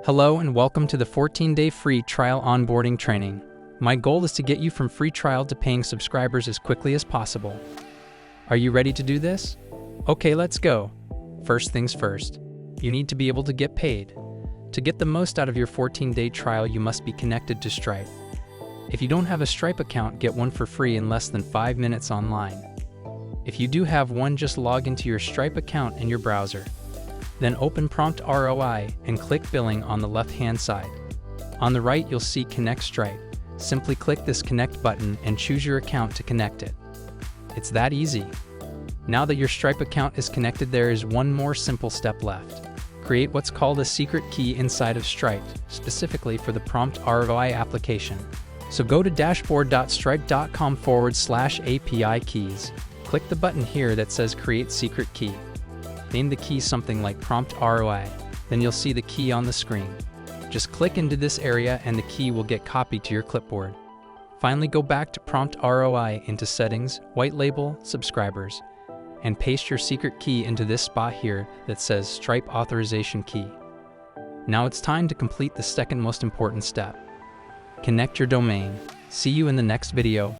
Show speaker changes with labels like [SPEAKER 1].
[SPEAKER 1] Hello and welcome to the 14-day free trial onboarding training. My goal is to get you from free trial to paying subscribers as quickly as possible. Are you ready to do this? Okay, let's go. First things first, you need to be able to get paid. To get the most out of your 14-day trial, you must be connected to Stripe. If you don't have a Stripe account, get one for free in less than 5 minutes online. If you do have one, just log into your Stripe account in your browser. Then open PromptROI and click Billing on the left-hand side. On the right, you'll see Connect Stripe. Simply click this Connect button and choose your account to connect it. It's that easy. Now that your Stripe account is connected, there is one more simple step left. Create what's called a secret key inside of Stripe, specifically for the PromptROI application. So go to dashboard.stripe.com/API keys. Click the button here that says Create Secret Key. Name the key something like PromptROI, then you'll see the key on the screen. Just click into this area and the key will get copied to your clipboard. Finally, go back to PromptROI into Settings, White Label, Subscribers, and paste your secret key into this spot here that says Stripe Authorization Key. Now it's time to complete the second most important step. Connect your domain. See you in the next video.